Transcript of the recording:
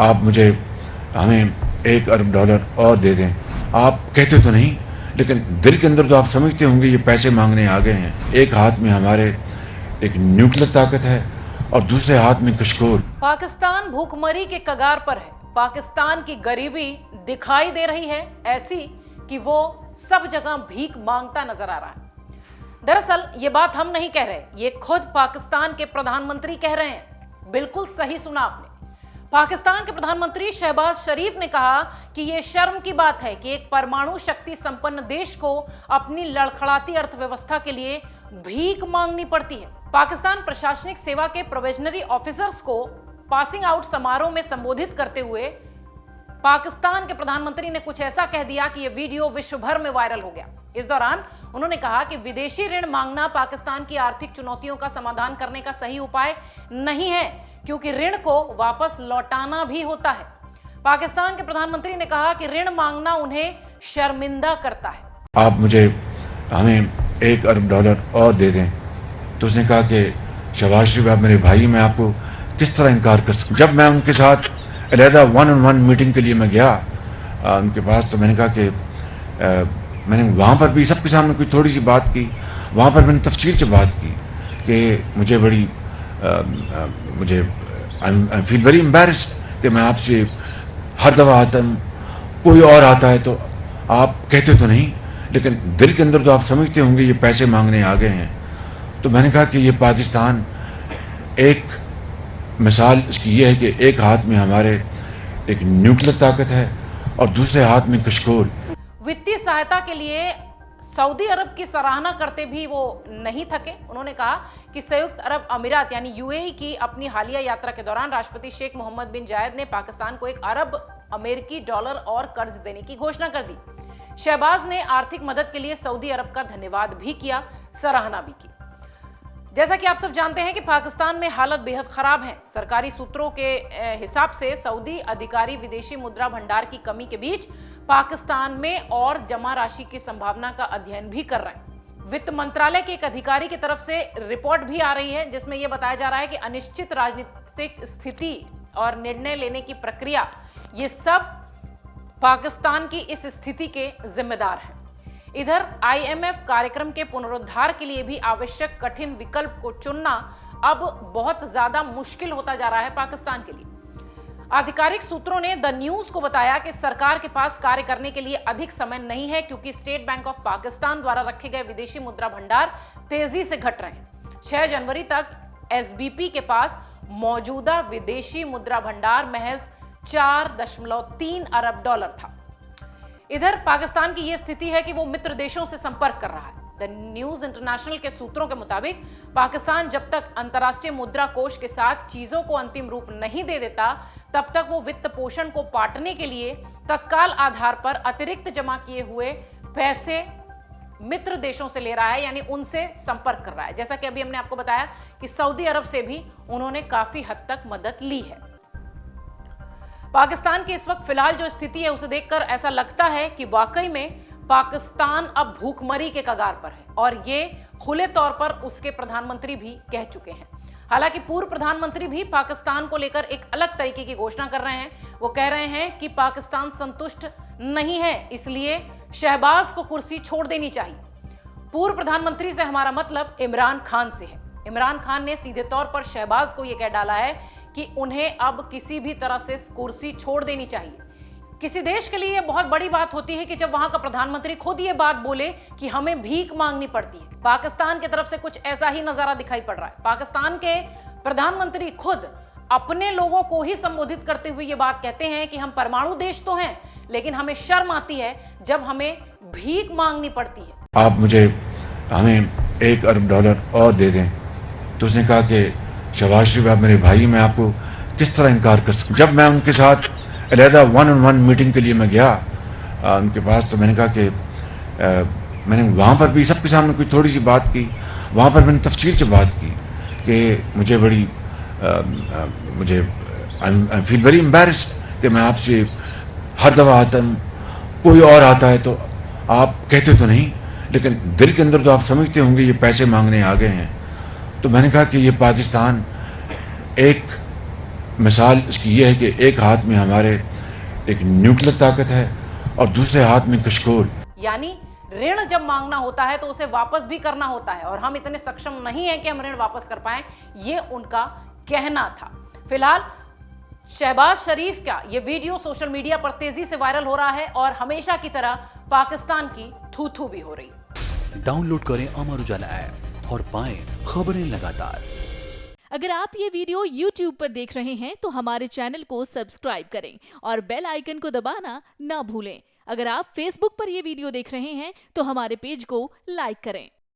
आप मुझे हमें $1 अरब और दे दें। आप कहते तो नहीं, लेकिन दिल के अंदर तो आप समझते होंगे ये पैसे मांगने आ गए हैं। एक हाथ में हमारे एक न्यूक्लियर ताकत है और दूसरे हाथ में कशकोर। पाकिस्तान भूखमरी के कगार पर है। पाकिस्तान की गरीबी दिखाई दे रही है ऐसी कि वो सब जगह भीख मांगता नजर आ रहा है। दरअसल ये बात हम नहीं कह रहे, ये खुद पाकिस्तान के प्रधानमंत्री कह रहे हैं। बिल्कुल सही सुना आपने। पाकिस्तान के प्रधानमंत्री शहबाज शरीफ ने कहा कि यह शर्म की बात है कि एक परमाणु शक्ति संपन्न देश को अपनी लड़खड़ाती अर्थव्यवस्था के लिए भीख मांगनी पड़ती है। पाकिस्तान प्रशासनिक सेवा के प्रोबेशनरी ऑफिसर्स को पासिंग आउट समारोह में संबोधित करते हुए पाकिस्तान के प्रधानमंत्री ने कुछ ऐसा कह दिया कि यह वीडियो विश्व भर में वायरल हो गया। इस दौरान उन्होंने कहा कि विदेशी ऋण मांगना पाकिस्तान की आर्थिक चुनौतियों का समाधान करने का सही उपाय नहीं है, क्योंकि ऋण को वापस लौटाना भी होता है। पाकिस्तान के प्रधानमंत्री ने कहा कि ऋण मांगना उन्हें शर्मिंदा करता है। आप मुझे हमें $1 अरब और दे दें। तो उसने कहा कि शहबाज शरीफ आप मेरे भाई, मैं आपको किस तरह इनकार कर सकूं। जब मैं उनके साथ अलहदा 1-on-1 मीटिंग के लिए मैं गया उनके पास, तो मैंने कहा कि मैंने वहाँ पर भी सबके सामने कोई थोड़ी सी बात की। वहाँ पर मैंने तफसील से बात की कि मुझे बड़ी मुझे आई फील वेरी एम्बैरेस्ड कि मैं आपसे हर दफ़ा आता हूँ, कोई और आता है तो आप कहते तो नहीं, लेकिन दिल के अंदर तो आप समझते होंगे ये पैसे मांगने आ गए हैं। तो मैंने कहा कि ये पाकिस्तान, एक मिसाल इसकी ये है कि एक हाथ में हमारे एक न्यूक्लियर ताकत है और दूसरे हाथ में कशकोर। वित्तीय सहायता के लिए सऊदी अरब की सराहना करते भी वो नहीं थके। उन्होंने कहा कि संयुक्त अरब अमीरात यानी यूएई की अपनी हालिया यात्रा के दौरान राष्ट्रपति शेख मोहम्मद बिन जायद ने पाकिस्तान को $1 अरब अमेरिकी और कर्ज देने की घोषणा कर दी। शहबाज ने आर्थिक मदद के लिए सऊदी अरब का धन्यवाद भी किया, सराहना भी की। जैसा कि आप सब जानते हैं कि पाकिस्तान में हालत बेहद खराब है। सरकारी सूत्रों के हिसाब से सऊदी अधिकारी विदेशी मुद्रा भंडार की कमी के बीच पाकिस्तान में और जमा राशि की संभावना का अध्ययन भी कर रहे हैं। वित्त मंत्रालय के एक अधिकारी की तरफ से रिपोर्ट भी आ रही है जिसमें यह बताया जा रहा है कि अनिश्चित राजनीतिक स्थिति और निर्णय लेने की प्रक्रिया, ये सब पाकिस्तान की इस स्थिति के जिम्मेदार हैं। इधर IMF कार्यक्रम के पुनरुद्धार के लिए भी आवश्यक कठिन विकल्प को चुनना अब बहुत ज्यादा मुश्किल होता जा रहा है पाकिस्तान के लिए। आधिकारिक सूत्रों ने द न्यूज को बताया कि सरकार के पास कार्य करने के लिए अधिक समय नहीं है, क्योंकि स्टेट बैंक ऑफ पाकिस्तान द्वारा रखे गए विदेशी मुद्रा भंडार तेजी से घट रहे हैं। 6 जनवरी तक SBP के पास मौजूदा विदेशी मुद्रा भंडार महज $4.3 अरब था। इधर पाकिस्तान की यह स्थिति है कि वो मित्र देशों से संपर्क कर रहा है। द न्यूज इंटरनेशनल के सूत्रों के मुताबिक पाकिस्तान जब तक अंतर्राष्ट्रीय मुद्रा कोष के साथ चीजों को अंतिम रूप नहीं दे देता, तब तक वो वित्त पोषण को पाटने के लिए तत्काल आधार पर अतिरिक्त जमा किए हुए पैसे मित्र देशों से ले रहा है, यानी उनसे संपर्क कर रहा है। जैसा कि अभी हमने आपको बताया कि सऊदी अरब से भी उन्होंने काफी हद तक मदद ली है। पाकिस्तान की इस वक्त फिलहाल जो स्थिति है उसे देखकर ऐसा लगता है कि वाकई में पाकिस्तान अब भूखमरी के कगार पर है, और ये खुले तौर पर उसके प्रधानमंत्री भी कह चुके हैं। हालांकि पूर्व प्रधानमंत्री भी पाकिस्तान को लेकर एक अलग तरीके की घोषणा कर रहे हैं। वो कह रहे हैं कि पाकिस्तान संतुष्ट नहीं है, इसलिए शहबाज को कुर्सी छोड़ देनी चाहिए। पूर्व प्रधानमंत्री से हमारा मतलब इमरान खान से है। इमरान खान ने सीधे तौर पर शहबाज को यह कह डाला है कि उन्हें अब किसी भी तरह से कुर्सी छोड़ देनी चाहिए। किसी देश के लिए यह बहुत बड़ी बात होती है कि जब वहां का प्रधानमंत्री खुद ये बात बोले कि हमें भीख मांगनी पड़ती है। पाकिस्तान की तरफ से कुछ ऐसा ही नजारा दिखाई पड़ रहा है। पाकिस्तान के प्रधानमंत्री खुद अपने लोगों को ही संबोधित करते हुए ये बात कहते हैं कि हम परमाणु देश तो हैं, लेकिन हमें शर्म आती है जब हमें भीख मांगनी पड़ती है। आप मुझे हमें $1 अरब और दे दें। तो उसने कहा कि शहबाज शरीफ आप मेरे भाई, मैं आपको किस तरह इनकार कर सकूं। जब मैं उनके साथ अलहदा 1-on-1 मीटिंग के लिए मैं गया उनके पास, तो मैंने कहा कि मैंने वहाँ पर भी सबके सामने कोई थोड़ी सी बात की। वहाँ पर मैंने तफसील से बात की कि मुझे बड़ी मुझे आई फील वेरी एम्बैरेस्ड कि मैं आपसे हर दफ़ा आता हूँ, कोई और आता है तो आप कहते तो नहीं, लेकिन दिल के अंदर तो आप समझते होंगे ये पैसे मांगने आ गए हैं। तो मैंने कहा कि ये पाकिस्तान, एक मिसाल इसकी यह है कि एक हाथ में हमारे एक न्यूक्लियर ताकत है और दूसरे हाथ में कशकोल। यानी ऋण जब मांगना होता है तो उसे वापस भी करना होता है, और हम इतने सक्षम नहीं हैं कि हम ऋण वापस कर पाएं, ये उनका कहना था। फिलहाल शहबाज शरीफ का ये वीडियो सोशल मीडिया पर तेजी से वायरल हो रहा है और हमेशा की तरह पाकिस्तान की थू-थू भी हो रही है। डाउनलोड करें अमर उजाला ऐप और पाएं खबरें लगातार। अगर आप ये वीडियो YouTube पर देख रहे हैं तो हमारे चैनल को सब्सक्राइब करें और बेल आइकन को दबाना ना भूलें। अगर आप Facebook पर ये वीडियो देख रहे हैं तो हमारे पेज को लाइक करें।